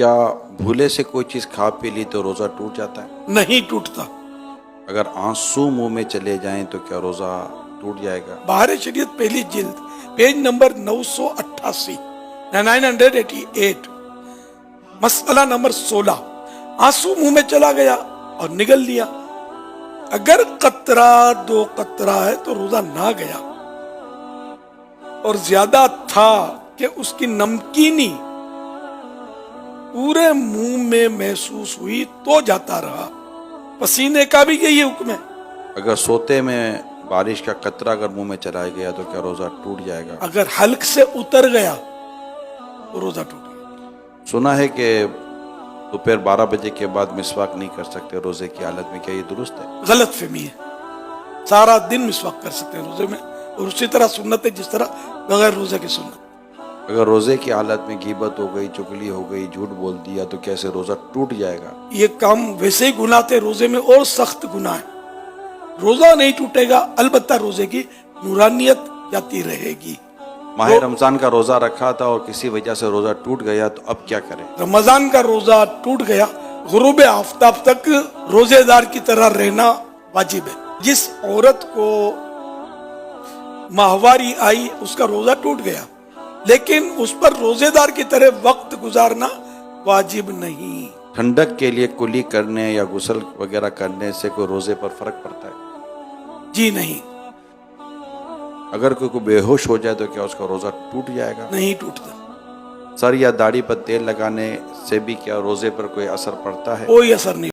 کیا بھولے سے کوئی چیز کھا پی لی تو روزہ ٹوٹ جاتا ہے؟ نہیں ٹوٹتا. اگر آنسو منہ میں چلے جائیں تو کیا روزہ ٹوٹ جائے گا؟ بہار شریعت پہلی جلد پیج نمبر 988 988 مسئلہ نمبر 16. آنسو منہ میں چلا گیا اور نگل لیا. اگر قطرہ 2 قطرہ ہے تو روزہ نہ گیا، اور زیادہ تھا کہ اس کی نمکینی پورے منہ میں محسوس ہوئی تو جاتا رہا. پسینے کا بھی یہی حکم ہے. اگر سوتے میں بارش کا قطرہ اگر منہ میں چلا گیا تو کیا روزہ ٹوٹ جائے گا؟ اگر حلق سے اتر گیا تو روزہ ٹوٹ گیا. سنا ہے کہ دوپہر 12 بجے کے بعد مسواک نہیں کر سکتے روزے کی حالت میں، کیا یہ درست ہے؟ غلط فہمی ہے. سارا دن مسواک کر سکتے ہیں روزے میں، اور اسی طرح سنت ہے جس طرح بغیر روزے کی سنت. اگر روزے کی حالت میں غیبت ہو گئی، چگلی ہو گئی، جھوٹ بول دیا تو کیسے روزہ ٹوٹ جائے گا؟ یہ کام ویسے ہی گناہ تھے، روزے میں اور سخت گناہ ہے. روزہ نہیں ٹوٹے گا، البتہ روزے کی نورانیت جاتی رہے گی. ماہ رمضان کا روزہ رکھا تھا اور کسی وجہ سے روزہ ٹوٹ گیا تو اب کیا کریں؟ رمضان کا روزہ ٹوٹ گیا، غروب آفتاب تک روزے دار کی طرح رہنا واجب ہے. جس عورت کو ماہواری آئی اس کا روزہ ٹوٹ گیا، لیکن اس پر روزے دار کی طرح وقت گزارنا واجب نہیں. ٹھنڈک کے لیے کلی کرنے یا غسل وغیرہ کرنے سے کوئی روزے پر فرق پڑتا ہے؟ جی نہیں، اگر کوئی بے ہوش ہو جائے تو کیا اس کا روزہ ٹوٹ جائے گا؟ نہیں ٹوٹتا. سر یا داڑھی پر تیل لگانے سے بھی کیا روزے پر کوئی اثر پڑتا ہے؟ کوئی اثر نہیں.